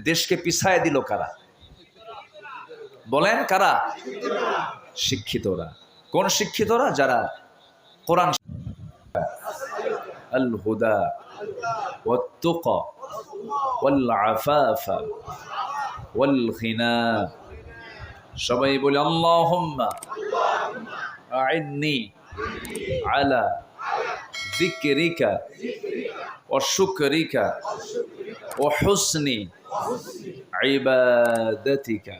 দেশকে পিছায় দিল কারা? বলেন কারা? শিক্ষিতরা। কোন শিক্ষিতরা? যারা কোরআন, আল হুদা ওয়াত তুকা ওয়াল আফাফা ওয়াল গিনা। সবাই বলে আল্লাহুম্মা আইন্নি আলা যিকরিকা ওয়া শুকরিকা ওয়া হুসনি ইবাদাতিকা।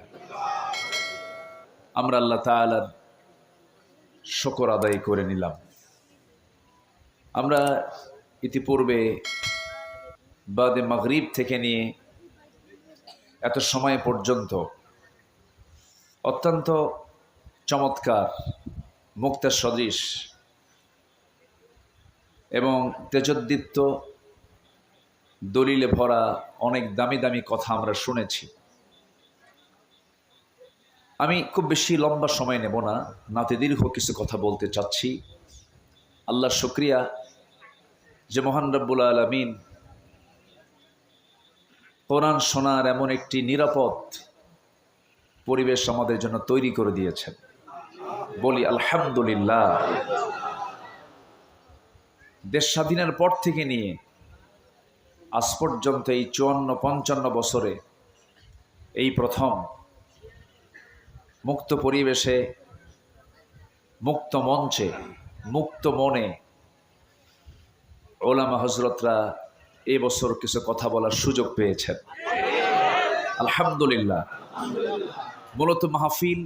আমরা আল্লাহ তাআলার শুকর আদায় করে নিলাম। আমরা ইতিপূর্বে বাদে মাগরিব থেকে নিয়ে এত সময় পর্যন্ত অত্যন্ত চমৎকার, মুক্তা সদৃশ এবং তেজোদ্দীপ্ত দলিলে ভরা অনেক দামি দামি কথা আমরা শুনেছি। আমি খুব বেশি লম্বা সময় নেব না, নাতে দীর্ঘ কিছু কথা বলতে চাচ্ছি। আল্লাহর শুকরিয়া যে মহান রব্বুল আলামিন কোরআন শোনার এমন একটি নিরাপদ পরিবেশ আমাদের জন্য তৈরি করে দিয়েছেন। বলি আলহামদুলিল্লাহ। দেশ স্বাধীনের পর থেকে নিয়ে আজ পর্যন্ত এই 54-55 বছরে এই প্রথম মুক্ত পরিবেশে, মুক্ত মঞ্চে, মুক্ত মনে ওলামা হজরতরা এবছর কিছু কথা বলার সুযোগ পেয়েছেন। আলহামদুলিল্লাহ। মূলত মাহফিল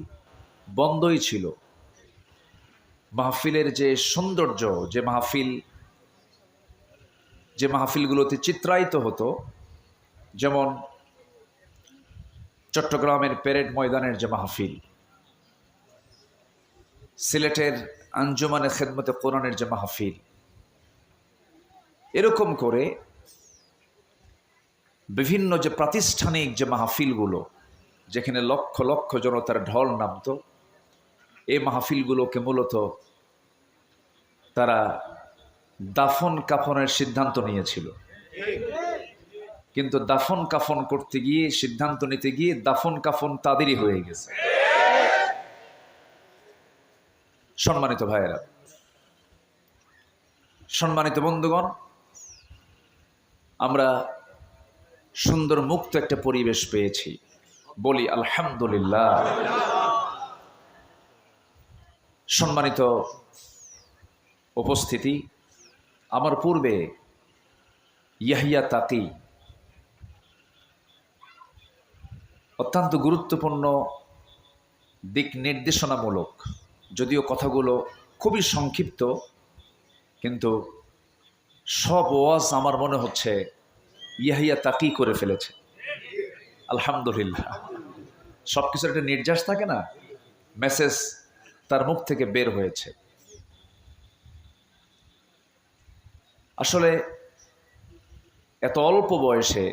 বন্ধই ছিল। মাহফিলের যে সৌন্দর্য, যে মাহফিলগুলোতে চিত্রায়িত হতো, যেমন চট্টগ্রামের প্যারেড ময়দানের যে মাহফিল, সিলেটের আঞ্জুমানে খেদমতে কোরআনের যে মাহফিল, এরকম করে বিভিন্ন যে প্রাতিষ্ঠানিক যে মাহফিলগুলো, যেখানে লক্ষ লক্ষ জনতার ঢল নামত, এই মাহফিলগুলোকে মূলত তারা দাফন কাফনের সিদ্ধান্ত নিয়েছিল। কিন্তু দাফন কাফন করতে গিয়ে, সিদ্ধান্ত নিতে গিয়ে দাফন কাফন তাদেরই হয়ে গেছে। সম্মানিত ভাইয়েরা, সম্মানিত বন্ধুগণ, আমরা সুন্দর মুক্ত একটা পরিবেশ পেয়েছি। বলি আলহামদুলিল্লাহ। সম্মানিত উপস্থিতি, আমার পূর্বে ইয়াহিয়া তাকি অত্যন্ত গুরুত্বপূর্ণ দিক নির্দেশনামূলক, যদিও কথাগুলো খুবই সংক্ষিপ্ত, কিন্তু সব ওয়াজ আমার মনে হচ্ছে ইয়াহিয়া তাকি করে ফেলেছে। আলহামদুলিল্লাহ। সব কিছুর একটা নির্যাস থাকে না, মেসেজ তার মুখ থেকে বের হয়েছে। আসলে এত অল্প বয়সে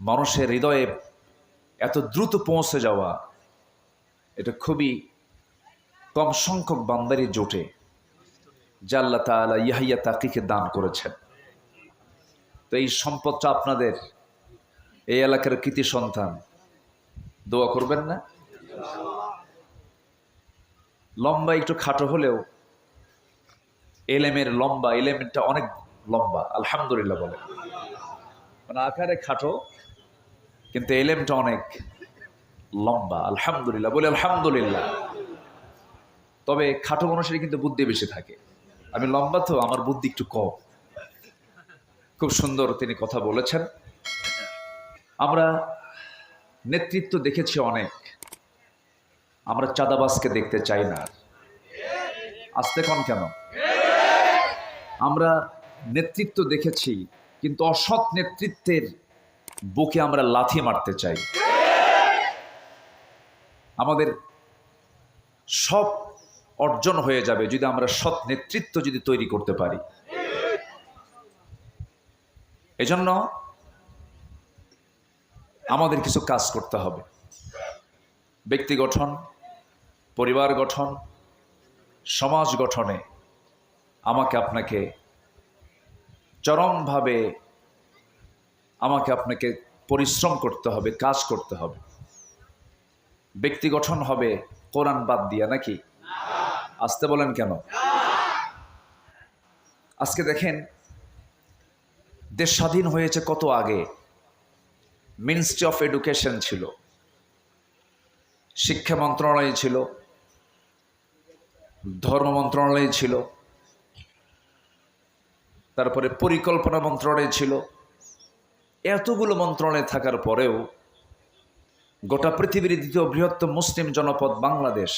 মানুষের হৃদয়ে এত দ্রুত পৌঁছে যাওয়া, এটা খুবই কম সংখ্যক বান্দারই জোটে, যা আল্লাহ তাআলা ইয়াহিয়া তাকিকে দান করেছেন। তো এই সম্পদটা আপনাদের, এই এলাকার কৃতি সন্তান, দোয়া করবেন না? লম্বা একটু খাটো হলেও এলেমেরটা অনেক লম্বা। আলহামদুলিল্লাহ বলে, মানে আকারে খাটো কিন্তু এলেমটা অনেক লম্বা। আলহামদুলিল্লাহ বলে আলহামদুলিল্লাহ। তবে খাটো মানুষের কিন্তু বুদ্ধি বেশি থাকে। আমি লম্বা তো, আমার বুদ্ধি একটু কম। খুব সুন্দর তিনি কথা বলেছেন। আমরা নেতৃত্ব দেখেছি অনেক, আমরা চাঁদাবাজকে দেখতে চাই না। আসতে কন কেন? আমরা নেতৃত্ব দেখেছি, কিন্তু অসৎ নেতৃত্বের বুকে আমরা লাথি মারতে চাই। আমাদের সব অর্জন হয়ে যাবে যদি আমরা সৎ নেতৃত্ব যদি তৈরি করতে পারি। এজন্য আমাদের কিছু কাজ করতে হবে। ব্যক্তি গঠন, পরিবার গঠন, সমাজ গঠনে আমাকে আপনাকে চরমভাবে আমাকে আপনাকে পরিশ্রম করতে হবে, কাজ করতে হবে। ব্যক্তি গঠন হবে কোরআন বাদ দিয়া নাকি? আসতে বলেন কেন? আজকে দেখেন, দেশ স্বাধীন হয়েছে কত আগে। মিনিস্ট্রি অফ এডুকেশন ছিল, শিক্ষা মন্ত্রণালয় ছিল, ধর্ম মন্ত্রণালয় ছিল, তারপরে পরিকল্পনা মন্ত্রণালয় ছিল। এতগুলো মন্ত্রণালয় থাকার পরেও গোটা পৃথিবীর দ্বিতীয় বৃহত্তম মুসলিম জনপদ বাংলাদেশ,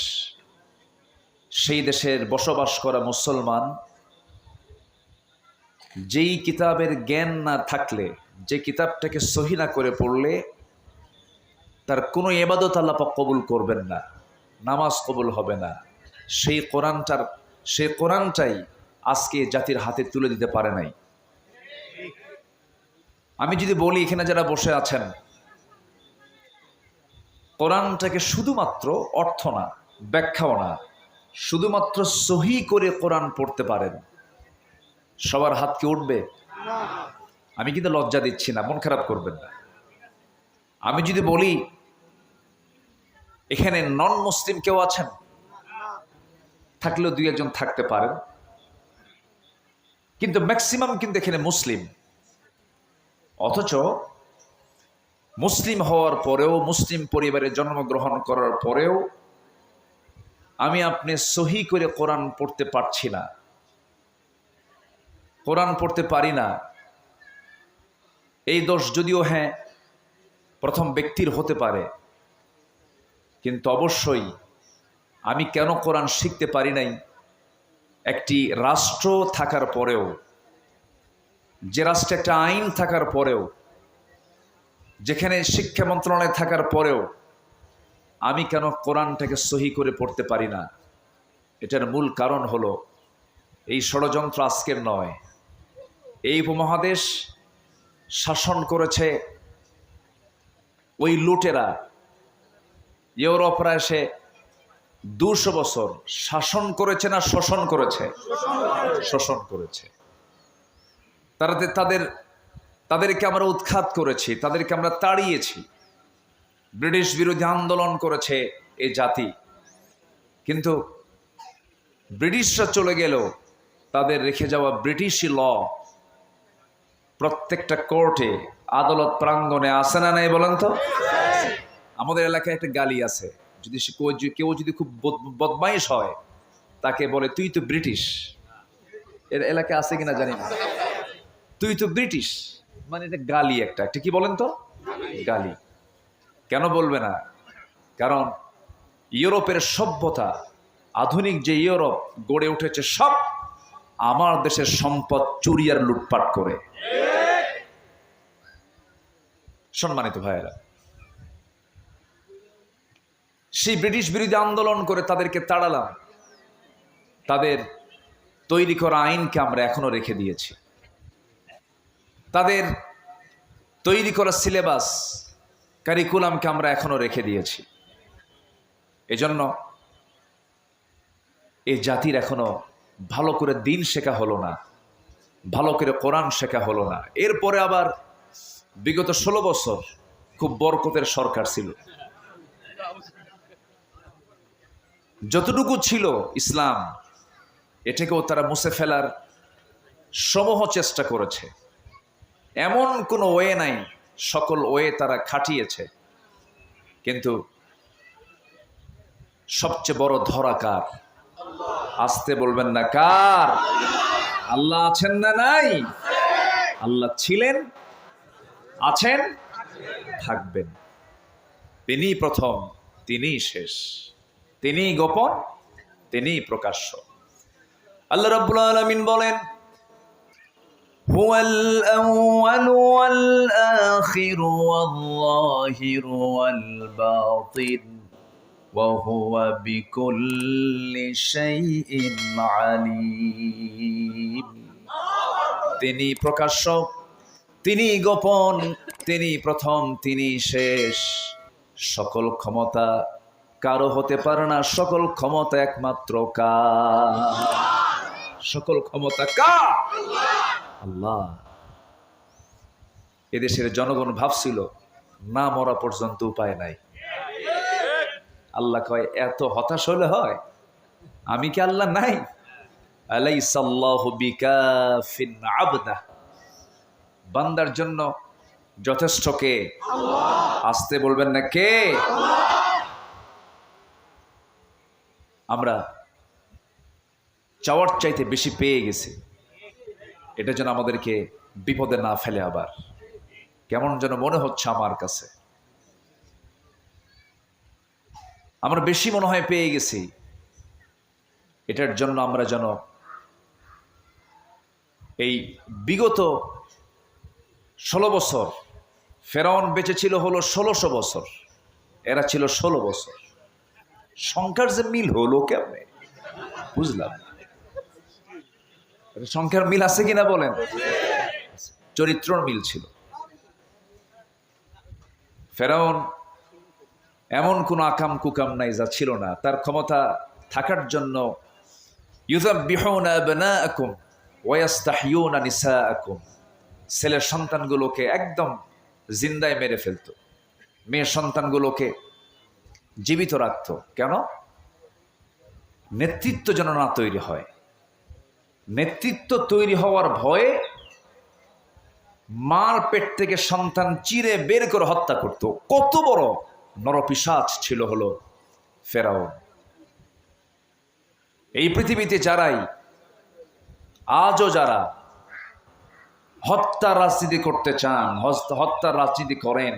সেই দেশের বসবাস করা মুসলমান যেই কিতাবের জ্ঞান না থাকলে, যে কিতাবটাকে সহি না করে পড়লে তার কোনো ইবাদত আল্লাহ পাক কবুল করবেন না, নামাজ কবুল হবে না। সেই কোরআনটাই আজকে জাতির হাতে তুলে দিতে পারে নাই। আমি যদি বলি, এখানে যারা বসে আছেন, কোরআনটাকে শুধুমাত্র অর্থ না, ব্যাখ্যাও না, শুধুমাত্র সহি করে কোরআন পড়তে পারেন, সবার হাত কি উঠবে? আমি কিন্তু লজ্জা দিচ্ছি না, মন খারাপ করবেন না। আমি যদি বলি এখানে নন মুসলিম কেউ আছেন, থাকলেও দুই একজন থাকতে পারেন, কিন্তু ম্যাক্সিমাম কিন্তু এখানে মুসলিম। অথচ মুসলিম হওয়ার পরেও, মুসলিম পরিবারে জন্মগ্রহণ করার পরেও আমি আপনি সহি করে কোরআন পড়তে পারছি না, কোরআন পড়তে পারি না। এই দোষ যদিও হ্যাঁ প্রথম ব্যক্তির হতে পারে, কিন্তু অবশ্যই আমি কেন কোরআন শিখতে পারি নাই? একটি রাষ্ট্র থাকার পরেও, যে রাষ্ট্রে একটা আইন থাকার পরেও, যেখানে শিক্ষা মন্ত্রণালয় থাকার পরেও আমি কেন কোরআনটাকে সহি করে পড়তে পারি না? এটার মূল কারণ হলো এই ষড়যন্ত্র আজকের নয়। এই উপমহাদেশ শাসন করেছে ওই লুটেরা, ইউরোপরা এসে 200 বছর শাসন করেছে না শোষণ করেছে? শোষণ করেছে। তাদেরকে আমরা উৎখাত করেছি, তাদেরকে আমরা তাড়িয়েছি। ব্রিটিশ বিরোধী আন্দোলন করেছে এই জাতি, কিন্তু ব্রিটিশরা চলে গেল, তাদের রেখে যাওয়া ব্রিটিশি ল প্রত্যেকটা কোর্টে, আদালত প্রাঙ্গণে আছে না নাই বলেন তো? আমাদের এলাকায় একটা গালি আছে, যদি কেউ যদি খুব বদমাইশ হয় তাকে বলে তুই তো ব্রিটিশ। এর এলাকায় আছে কিনা জানি না, তুই তো ব্রিটিশ, মানে এটা গালি, একটা কি বলেন তো? গালি। কেন বলবে না? কারণ ইউরোপের সভ্যতা, আধুনিক যে ইউরোপ গড়ে উঠেছে, সব আমার দেশের সম্পদ চুরি আর লুটপাট করে। সম্মানিত ভাইয়েরা, সেই ব্রিটিশ বিরোধী আন্দোলন করে তাদেরকে তাড়ালাম, তাদের তৈরি করা আইনকে আমরা এখনো রেখে দিয়েছি, তাদের তৈরি করা সিলেবাস, কারিকুলামকে আমরা এখনো রেখে দিয়েছি। এজন্য এই জাতির এখনো ভালো করে দিন শেখা হলো না, ভালো করে কোরআন শেখা হলো না। এরপরে আবার বিগত 16 বছর খুব বরকতের সরকার ছিল, যতটুকু ছিল ইসলাম এটাকেও তারা মুছে ফেলার সমূহ চেষ্টা করেছে। এমন কোনো ওয়ে নাই, সকল ওয়ে তারা খাটিয়েছে, কিন্তু সবচেয়ে বড় ধরা কার? আসতে বলবেন না কার? আল্লাহ আছেন না নাই? আল্লাহ ছিলেন, আছেন, থাকবেন। তিনি প্রথম, তিনি শেষ, তিনি গোপন, তিনি প্রকাশ্য। আল্লাহ রাব্বুল আলামিন বলেন, হুয়াল আউয়ালু ওয়াল আখিরু ওয়াল যাহিরু ওয়াল বাতিন ওয়া হুয়া বিকুল্লি শাইইন আলীম। তিনি প্রকাশ্য, তিনি গোপন, তিনি প্রথম, তিনি শেষ। সকল ক্ষমতা কারো হতে পারে না, সকল ক্ষমতা একমাত্র কার? সকল ক্ষমতা কার? আল্লাহ। এদেশের জনগণ ভাবছিল না মরা পর্যন্ত উপায় নাই। আল্লাহ কয় এত হতাশ হলে হয়? আমি কি আল্লাহ নাই? আলাইসাল্লাহু বিকাফিন আবদা, বান্দার জন্য যথেষ্ট কে? আসতে বলবেন না কে? আমরা চাওয়ার চাইতে বেশি পেয়ে গেছি, এটা যেন আমাদেরকে বিপদে না ফেলে। আবার কেমন যেন মনে হচ্ছে আমার কাছে, আমরা বেশি মনে হয় পেয়ে গেছি। এটার জন্য আমরা যেন এই বিগত 16 বছর, ফেরাউন বেঁচে ছিল হলো 1600 বছর, এরা ছিল 16 বছর, সংখ্যার যে মিল হলো কেমনে বুঝলাম। সংখ্যার মিল আছে কিনা বলেন? চরিত্রর মিল ছিল। ফেরাউন এমন কোন আকাম কুকাম নাই যা ছিল না। তার ক্ষমতা থাকার জন্য ইউযাব্বিহুনা আবনাআকুম ওয়া ইস্তাহইয়ুনা নিসাআকুম, ছেলের সন্তানগুলোকে একদম জিন্দায় মেরে ফেলতো, মেয়ের সন্তানগুলোকে জীবিত রাখতো। কেন? নেতৃত্ব যেন না তৈরি হয়। নেতৃত্ব তৈরি হওয়ার ভয়ে মার পেট থেকে সন্তান চিরে বের করে হত্যা করত। কত বড় নরপিশাচ ছিল হলো ফেরাউন। এই পৃথিবীতে যারাই আজও যারা হত্যা রাজনীতি করতে চান, হত্যার রাজনীতি করেন,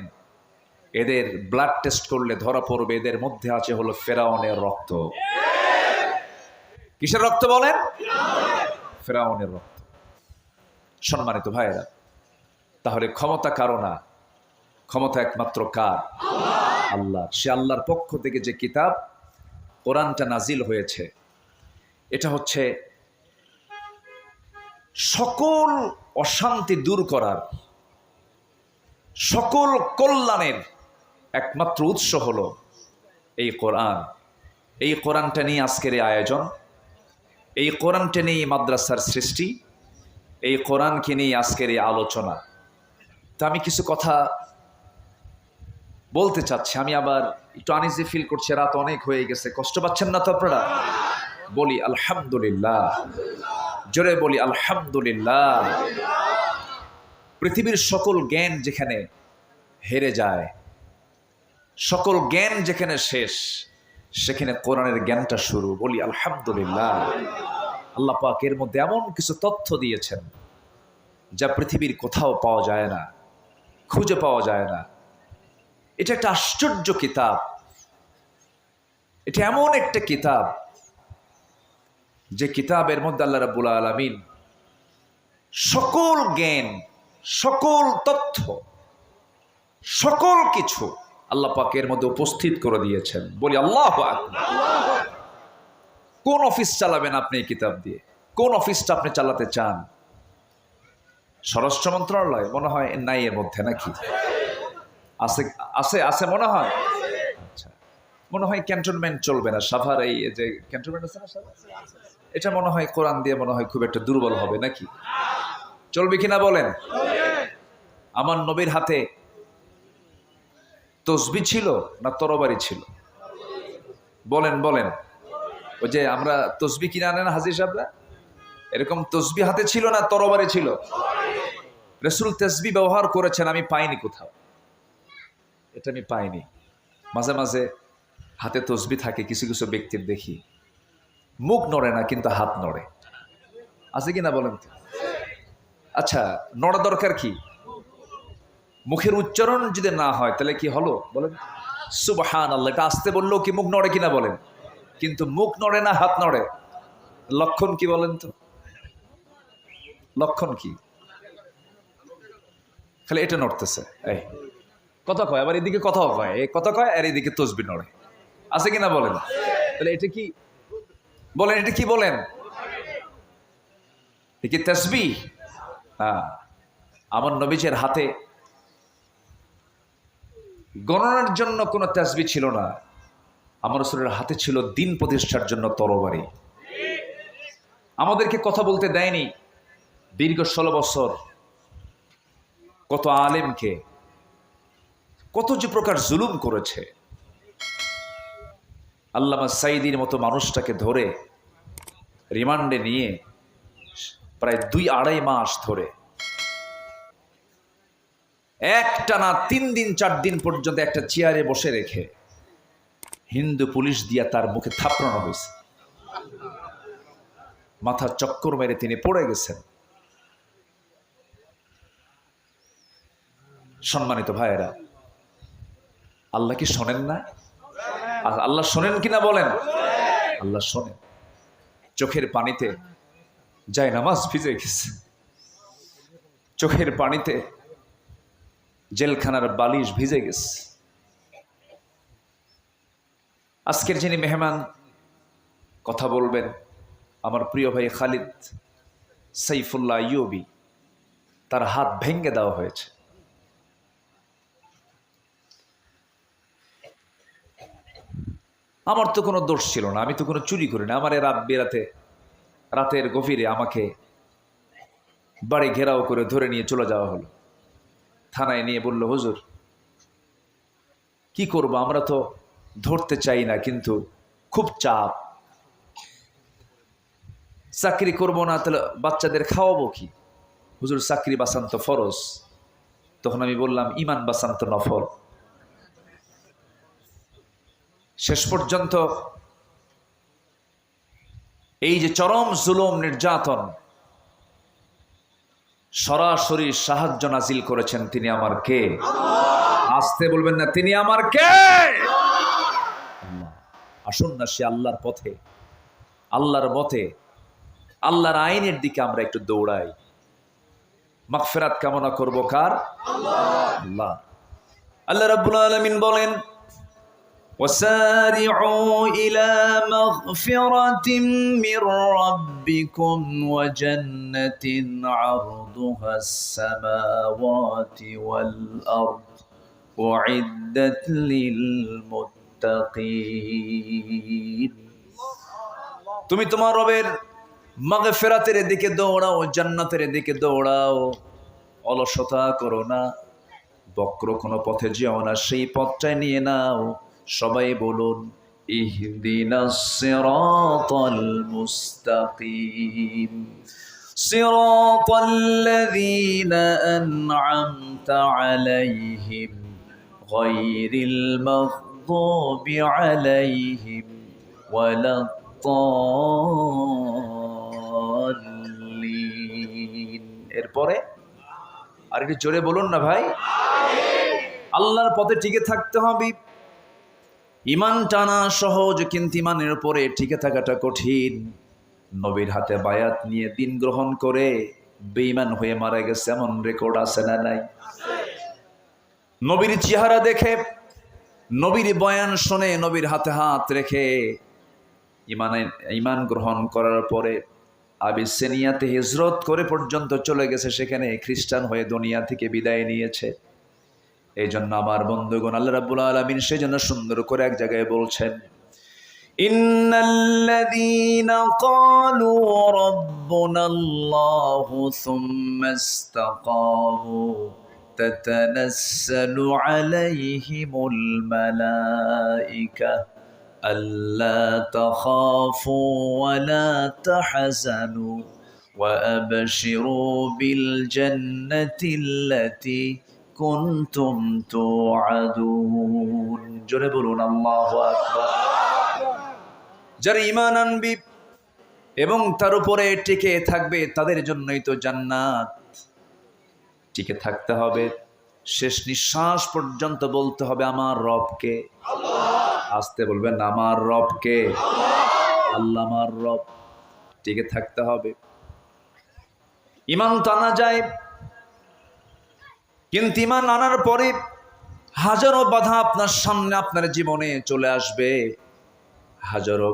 এদের ব্লাড টেস্ট করলে ধরা পড়বে এদের মধ্যে আছে হলো ফেরাউনের রক্ত। কিসের রক্ত বলেন? ফেরাউনের রক্ত। সম্মানিত ভাইয়েরা, তাহলে ক্ষমতা কারো না, ক্ষমতা একমাত্র কার? আল্লাহ। সে আল্লাহর পক্ষ থেকে যে কিতাব কোরআনটা নাজিল হয়েছে, এটা হচ্ছে সকল অশান্তি দূর করার, সকল কল্যাণের একমাত্র উৎস হলো এই কোরআন। এই কোরআনটা নিয়ে আজকের এই আয়োজন, এই কোরআনটা নিয়ে মাদ্রাসার সৃষ্টি, এই কোরআনকে নিয়ে আজকের এই আলোচনা। তা আমি কিছু কথা বলতে চাচ্ছি। আমি আবার একটু আনইজি ফিল করছি, রাত অনেক হয়ে গেছে। কষ্ট পাচ্ছেন না তো আপনারা? বলি আলহামদুলিল্লাহ, জোরে বলি আলহামদুলিল্লাহ। পৃথিবীর সকল জ্ঞান যেখানে হেরে যায়, সকল জ্ঞান যেখানে শেষ, সেখানে কোরআনের জ্ঞানটা শুরু। বলি আলহামদুলিল্লাহ। আল্লাহ পাক এর মধ্যে এমন কিছু তথ্য দিয়েছেন যা পৃথিবীর কোথাও পাওয়া যায় না, খুঁজে পাওয়া যায় না। এটা একটা আশ্চর্য কিতাব। এটা এমন একটা কিতাব যে কিতাবের মধ্যে আল্লাহ রাব্বুল আলামিন সকল জ্ঞান, সকল তথ্য, সকল কিছু আল্লাহ পাকের মধ্যে উপস্থিত করে দিয়েছেন। বলি আল্লাহু আকবার। কোন অফিস চালাবেন আপনি এই কিতাব দিয়ে? কোন অফিসটা আপনি চালাতে চান? স্বরাষ্ট্র মন্ত্রণালয় মনে হয় নাই এর মধ্যে, নাকি আছে? আছে আছে মনে হয়। আচ্ছা, মনে হয় ক্যান্টনমেন্ট চলবে না, সাভার এই যে ক্যান্টনমেন্ট আছে না সাভার, এটা মনে হয় কোরআন দিয়ে মনে হয় খুব একটা দুর্বল হবে, নাকি? চলবে কিনা বলেন? আমার নবীর হাতে তসবিহ ছিল না তরবারি ছিল? বলেন বলেন। ওই যে আমরা তসবিহ কিনে আনেন হাজির সাহেবরা, এরকম তসবিহ হাতে ছিল না তরবারি ছিল? রাসূল তসবিহ ব্যবহার করেছেন, আমি পাইনি কোথাও, এটা আমি পাইনি। মাঝে মাঝে হাতে তসবিহ থাকে কিছু কিছু ব্যক্তির, দেখি মুখ নড়ে না কিন্তু হাত নড়ে, আছে কিনা বলেন তো? আচ্ছা, নড়া দরকার কি? মুখের উচ্চারণ যদি না হয় তাহলে কি হলো বলেন? সুবহানাল্লাহ। এটা আসতে বললেও কি মুখ নড়ে কিনা বলেন? কিন্তু মুখ নড়ে না, হাত নড়ে। লক্ষণ কি বলেন তো? লক্ষণ কি? খালি এটা নড়তেছে, এই কথা কয়, আবার এদিকে কথাও কয়, এই কথা কয় আর এদিকে তসবিহ নড়ে, আছে কিনা বলেন? তাহলে এটা কি বলেন? এটা কি বলেন? এটা কি তাসবিহ? হ্যাঁ। আমার নবীজের হাতে গণনার জন্য কোনো তাসবিহ ছিল না, আমার রাসূলের হাতে ছিল দিন প্রতিষ্ঠার জন্য তরবারি। আমাদেরকে কথা বলতে দেয়নি দীর্ঘ 16 বছর। কত আলেমকে কত যে প্রকার জুলুম করেছে। আল্লামা সাঈদীর মতো মানুষটাকে ধরে রিমান্ডে নিয়ে প্রায় 2-2.5 মাস ধরে একটানা 3 দিন 4 দিন পর্যন্ত একটা চেয়ারে বসে রেখে হিন্দু পুলিশ দিয়া তার মুখে থাপড়ানো হয়েছে। মাথার চক্কর মেরে তিনি পড়ে গেছেন। সম্মানিত ভাইয়েরা, আল্লাহ কি শোনেন না? আল্লাহ শোনেন কিনা বলেন? আল্লাহ শোনেন। চোখের পানিতে যায় নামাজ ভিজে গেছে, চোখের পানিতে জেলখানার বালিশ ভিজে গেছে। আজকের যিনি মেহমান কথা বলবেন, আমার প্রিয় ভাই খালিদ সাইফুল্লাহ আইয়ুবী, তার হাত ভেঙে দেওয়া হয়েছে। আমার তো কোনো দোষ ছিল না, আমি তো কোনো চুরি করি না। আমার রাত বেরাতে রাতের গভীরে আমাকে বাড়ি ঘেরাও করে ধরে নিয়ে চলে যাওয়া হলো। থানায় নিয়ে বলল, হুজুর কি করব, আমরা তো ধরতে চাই না, কিন্তু খুব চাপ, চাকরি করব না তাহলে বাচ্চাদের খাওয়াবো কি? হুজুর চাকরি বাঁচান তো ফরজ। তখন আমি বললাম, ইমান বাঁচান তো নফল। শেষ পর্যন্ত এই যে চরম জুলুম নির্যাতন, সরাসরি সাহায্য নাজিল করেছেন তিনি আমার কে? আসতে বলবেন না, তিনি আমার কে? আল্লাহ। আসুন না সে আল্লাহর পথে, আল্লাহর মতে, আল্লাহর আইনের দিকে আমরা একটু দৌড়াই। মাগফিরাত কামনা করব কার? আল্লাহ। আল্লাহ রাব্বুল আলামিন বলেন, وسارعوا إلى مغفرة من ربكم وجنة عرضها السماوات والأرض أعدت للمتقين। তুমি তোমার রবের মাগফিরাতের দিকে দৌড়াও, জান্নাতের দিকে দৌড়াও, অলসতা করো না, বক্র কোনো পথে যেও না, সেই পথটাই নিয়ে নাও। সবাই বলুন, ইহদিনাস সিরাতাল মুস্তাকিম সিরাতাল্লাযীনা আন'আমতা আলাইহিম গায়রিল মাগদুবি আলাইহিম ওয়ালাদ-দাল্লিন। এরপরে আর একটু জোরে বলুন না ভাই। আল্লাহর পথে টিকে থাকতে হবে। ইমান টানা সহজ, কিন্তু ইমানের উপরে টিকে থাকাটা কঠিন। নবীর হাতে বায়াত নিয়ে দিন গ্রহণ করে বেঈমান হয়ে মারা গেছে এমন রেকর্ড আছে না নাই? নবীর চেহারা দেখে, নবীর বয়ান শুনে, নবীর হাতে হাত রেখে ইমান গ্রহণ করার পরে আবিসিনিয়াতে হিজরত করে পর্যন্ত চলে গেছে, সেখানে খ্রিস্টান হয়ে দুনিয়া থেকে বিদায় নিয়েছে। এই জন্য আমার বন্ধুগণ, আল্লাহ রাব্বুল আলামিন সেজন্য সুন্দর করে এক জায়গায় বলছেন, ইন্নাল্লাযীনা ক্বালু রাব্বুনাল্লাহু সুম্মা ইসতাকামু তাতানাসসালু আলাইহিমুল মালায়েকা আল্লা তাখাফু ওয়া লা তাহজানু ওয়া আবশিরু বিল জান্নাতিল্লাতী কুনতুম তুআদুন। জোরে বলুন আল্লাহু আকবার। যারা ঈমান আনবে এবং তার উপরে টিকে থাকবে তাদের জন্যই তো জান্নাত। টিকে থাকতে হবে, শেষ নিঃশ্বাস পর্যন্ত বলতে হবে আমার রবকে। আসতে বলবেন, আমার রবকে। আল্লাহ আমার রব। টিকে থাকতে হবে। ঈমান তো আনা যায়, কিন্তু ঈমান আনার পরে হাজারো বাধা আপনার সামনে, আপনার জীবনে চলে আসবে। হাজারো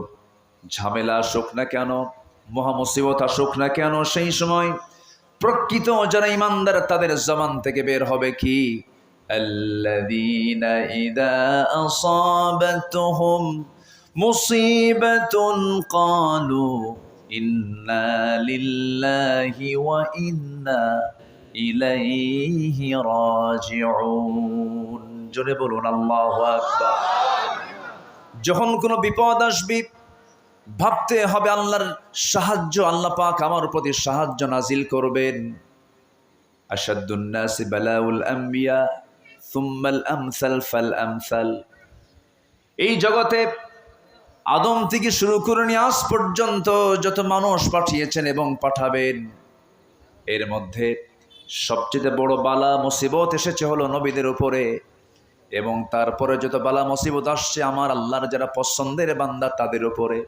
ঝামেলা আসুক না কেন, মহামুসিবত আসুক না কেন, সেই সময় প্রকৃত যারা ঈমানদার তাদের জবান থেকে বের হবে কি? আল্লাযীনা ইযা আসাবাতুহুম মুসিবাতুন ক্বালু ইন্না লিল্লাহি ওয়া ইন্না ইলাইহি রাজিউন। জোরে বলুন আল্লাহু আকবার। যখন কোনো বিপদ আসবে ভাবতে হবে আল্লাহর সাহায্য, আল্লাহ পাক আমার প্রতি সাহায্য নাজিল করবেন। আশাদ্দুন নাসি বালাউল আম্বিয়া সুম্মাল আমসাল ফাল আমসাল। এই জগতে আদম থেকে শুরু করে নিয়ে আজ পর্যন্ত যত মানুষ পাঠিয়েছেন এবং পাঠাবেন, এর মধ্যে সবচেয়ে বড় বালা মুসিবত এসেছে হলো নবীদের উপরে, এবং তারপরে যত বালা মুসিবত আসছে আমার আল্লাহর যারা পছন্দের বান্দা তাদের উপরে।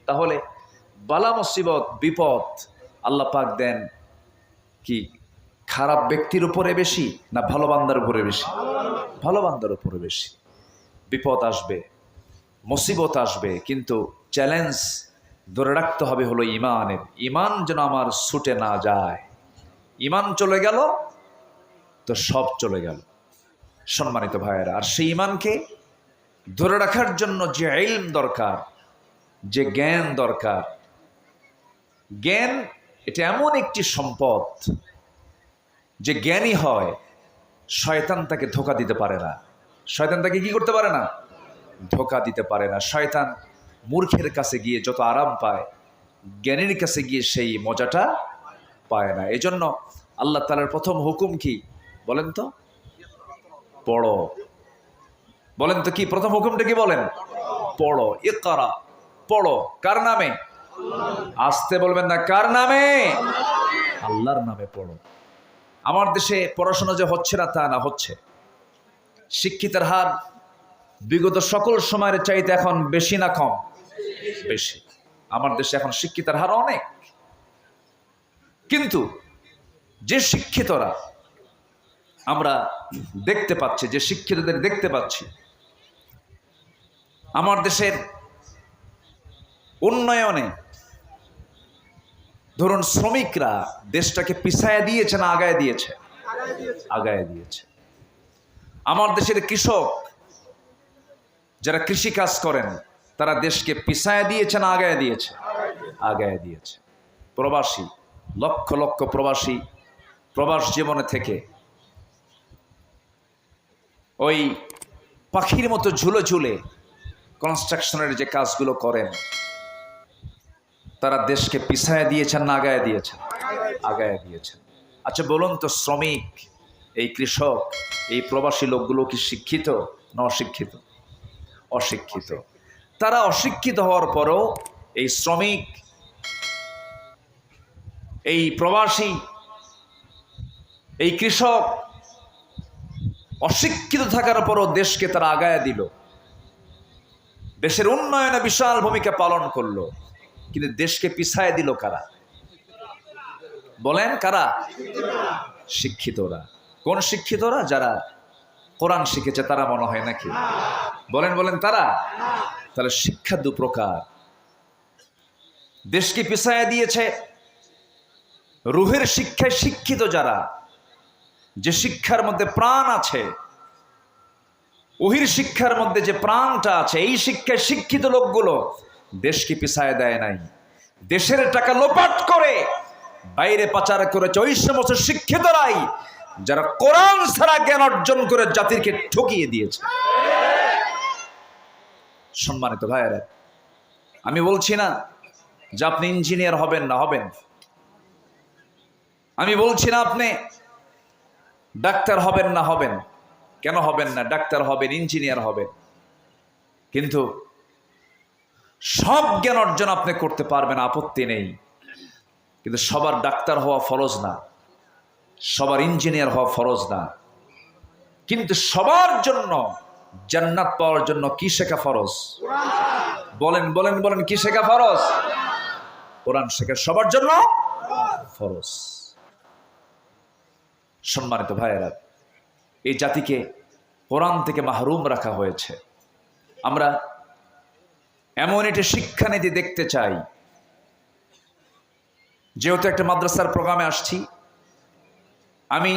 তাহলে বালা মুসিবত বিপদ আল্লাহ পাক দেন কি খারাপ ব্যক্তির উপরে বেশি না ভালো বান্দার উপরে বেশি? ভালো বান্দার উপরে বেশি। বিপদ আসবে, মুসিবত আসবে, কিন্তু চ্যালেঞ্জ ধরে রাখতে হবে হলো ইমানের। ইমান যেন আমার ছুটে না যায়। ইমান চলে গেল তো সব চলে গেল। সম্মানিত ভাইয়েরা, আর সেই ইমানকে ধরে রাখার জন্য যে ইলম দরকার, যে জ্ঞান দরকার, জ্ঞান এটা এমন একটি সম্পদ যে জ্ঞানী হয় শয়তান তাকে ধোঁকা দিতে পারে না। শয়তান তাকে কি করতে পারে না? ধোঁকা দিতে পারে না। শয়তান মূর্খের কাছে গিয়ে যত আরাম পায়, জ্ঞানীর কাছে গিয়ে সেই মজাটা পায় না। এজন্য আল্লাহ তাআলার প্রথম হুকুম কি বলেন তো? পড়ো। বলেন তো কি প্রথম হুকুমটা কি বলেন? পড়ো। ইকরা, পড়ো। কার নামে? আসতে বলবেন না, কার নামে? আল্লাহর নামে পড়ো। আমার দেশে পড়াশোনা যে হচ্ছে না তা না, হচ্ছে। শিক্ষিতের হার বিগত সকল সময়ের চাইতে এখন বেশি না কম? বেশি। আমার দেশে এখন শিক্ষিতের হার অনেক, কিন্তু যে শিক্ষিতরা আমরা দেখতে পাচ্ছি, যে শিক্ষিতদের দেখতে পাচ্ছি, আমার দেশের উন্নয়নে ধরুন শ্রমিকরা দেশটাকে পিছায় দিয়েছে না আগায় দিয়েছে? আগায় দিয়েছে। আমার দেশের কৃষক যারা কৃষি কাজ করেন তারা দেশকে পিছায় দিয়েছে না আগায় দিয়েছে? আগায় দিয়েছে। প্রবাসী, লক্ষ লক্ষ প্রবাসী প্রবাস জীবনে থেকে ওই পাখির মতো ঝুলে ঝুলে কনস্ট্রাকশনের যে কাজগুলো করেন, তারা দেশকে পিছায় দিয়েছেন না আগায় দিয়েছেন? আগায় দিয়েছেন। আচ্ছা বলুন তো, শ্রমিক, এই কৃষক, এই প্রবাসী লোকগুলো কি শিক্ষিত না অশিক্ষিত? অশিক্ষিত। তারা অশিক্ষিত হওয়ার পরও এই শ্রমিক, এই প্রবাসী, এই কৃষক অশিক্ষিত থাকার পরও দেশকে তারা আগায় দিল, দেশের উন্নয়নে বিশাল ভূমিকা পালন করলো। কিন্তু দেশকে পিছায় দিল কারা? বলেন কারা? শিক্ষিতরা। কোন শিক্ষিতরা? যারা কোরআন শিখেছে তারা মনে হয় নাকি? বলেন বলেন তারা। তাহলে শিক্ষা দু প্রকার। দেশকে পিছায় দিয়েছে রুহের শিক্ষায় শিক্ষিত যারা, যে শিক্ষার মধ্যে প্রাণ আছে, ওহির শিক্ষার মধ্যে যে প্রাণটা আছে, এই শিক্ষায় শিক্ষিত লোকগুলো দেশকে পিছায় দেয় নাই। দেশের টাকা লোপাট করে বাইরে পাচার করেছে ওই সমস্ত শিক্ষিতরাই যারা কোরআন ছাড়া জ্ঞান অর্জন করে জাতিকে ঠকিয়ে দিয়েছে। সম্মানিত ভাইয়েরা, আমি বলছি না যে আপনি ইঞ্জিনিয়ার হবেন না, হবেন। আমি বলছি না আপনি ডাক্তার হবেন না, হবেন। কেন হবেন না? ডাক্তার হবেন, ইঞ্জিনিয়ার হবেন, কিন্তু সব জ্ঞান অর্জন আপনি করতে পারবেন, আপত্তি নেই। কিন্তু সবার ডাক্তার হওয়া ফরজ না, সবার ইঞ্জিনিয়ার হওয়া ফরজ না। কিন্তু সবার জন্য জান্নাত পাওয়ার জন্য কি শেখা ফরজ? বলেন বলেন বলেন, কি শেখা ফরজ? কোরআন শেখা সবার জন্য ফরজ। সম্মানিত ভাইয়েরা, এই জাতিকে কোরআন থেকে মাহরুম রাখা হয়েছে। আমরা এমন একটি শিক্ষানীতি দেখতে চাই, যেহেতু একটা মাদ্রাসার প্রোগ্রামে আসছি, আমি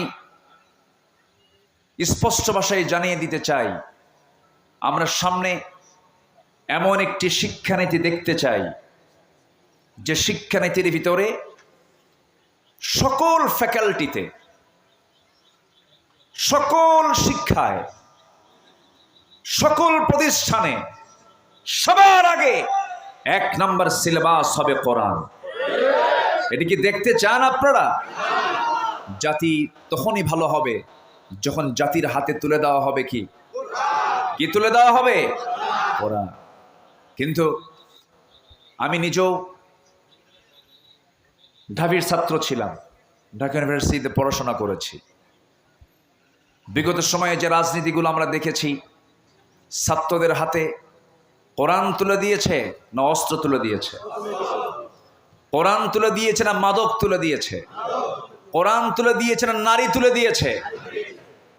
স্পষ্ট ভাষায় জানিয়ে দিতে চাই, আমরা সামনে এমন একটি শিক্ষানীতি দেখতে চাই যে শিক্ষানীতির ভিতরে সকল ফ্যাকাল্টিতে সকল শিক্ষায়, সকল প্রতিষ্ঠানে সবার আগে 1 নম্বর সিলেবাস হবে কোরআন। এটি কি দেখতে চান আপনারা? জাতি তখনই ভালো হবে যখন জাতির হাতে তুলে দেওয়া হবে কি তুলে দেওয়া হবে? কোরআন। কিন্তু আমি নিজেও ঢাবির ছাত্র ছিলাম, ঢাকা ইউনিভার্সিটিতে পড়াশোনা করেছি। বিগত সময়ে যে রাজনীতিগুলো আমরা দেখেছি, ছাত্রদের হাতে কোরআন তুলে দিয়েছে না অস্ত্র তুলে দিয়েছে? কোরআন তুলে দিয়েছে না মাদক তুলে দিয়েছে? কোরআন তুলে দিয়েছে না নারী তুলে দিয়েছে?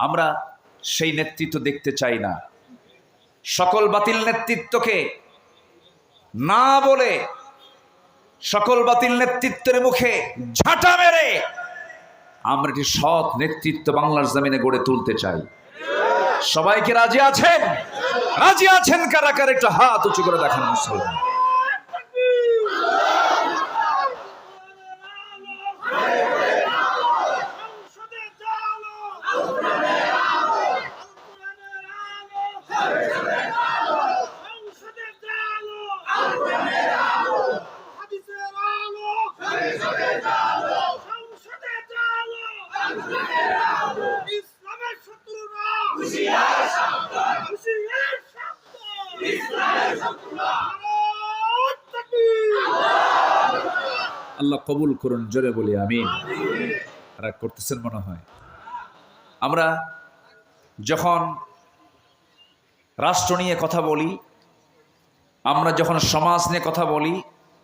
আমরা সেই নেতৃত্ব দেখতে চাই না। সকল বাতিল নেতৃত্বকে না বলে, সকল বাতিল নেতৃত্বের মুখে ঝাঁটা মেরে আমরা একটি সৎ নেতৃত্ব বাংলার জমিনে গড়ে তুলতে চাই। সবাইকে রাজি আছেন? রাজি আছেন কারা কারা? একটু হাত উঁচু করে দেখান মুসলমান। আল্লাহ কবুল করুন, জোরে বলি আমিন। রাগ করতেছেন মনে হয়। আমরা যখন রাষ্ট্র নিয়ে কথা বলি, আমরা যখন সমাজ নিয়ে কথা বলি,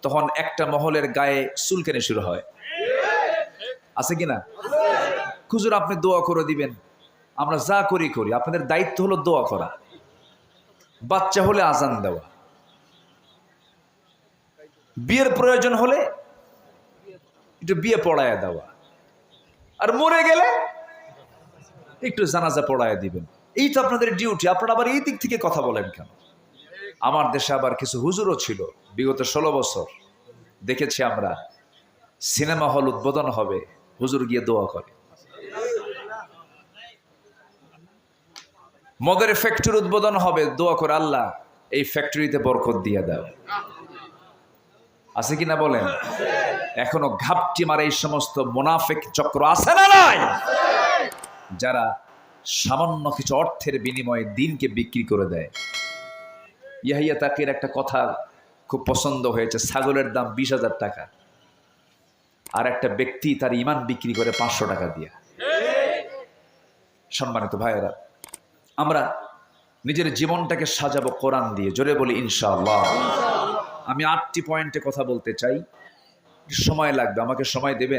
তখন একটা মহলের গায়ে চুলকানি শুরু হয়, আছে কিনা? হুজুর আপনি দোয়া করে দিবেন। আমরা যা করি, আপনাদের দায়িত্ব হলো দোয়া করা, বাচ্চা হলে আজান দেওয়া, বিয়ের প্রয়োজন হলে একটু বিয়ে পড়ায় দেওয়া, আর মরে গেলে একটু জানাজা পড়ায় দিবেন। এই তো আপনাদের ডিউটি। আপনারা আবার এই দিক থেকে কথা বলেন কেন? আমার দেশে আবার কিছু হুজুরও ছিল, বিগত 16 বছর দেখেছি আমরা, সিনেমা হল উদ্বোধন হবে, হুজুর গিয়ে দোয়া করে। মদের ফ্যাক্টরি উদ্বোধন হবে, দোয়া করে আল্লাহ এই ফ্যাক্টরিতে বরকত দিয়ে দাও। আছে কিনা বলেন? এখনো ঘাপটি মারে এই সমস্ত মুনাফিক চক্র আছে না নাই? যারা সামান্য কিছু অর্থের বিনিময়ে দিনকে বিক্রি করে দেয়। ইয়াহিয়া তাকির একটা কথা খুব পছন্দ হয়েছে, ছাগলের দাম 20,000 টাকা, আর একটা ব্যক্তি তার ইমান বিক্রি করে 500 টাকা দিয়ে। সম্মানিত ভাইয়েরা, আমরা নিজের জীবনটাকে সাজাবো কোরআন দিয়ে, জোরে বলি ইনশাআল্লাহ। আমি 8টি পয়েন্টে কথা বলতে চাই, সময় লাগবে, আমাকে সময় দেবেন?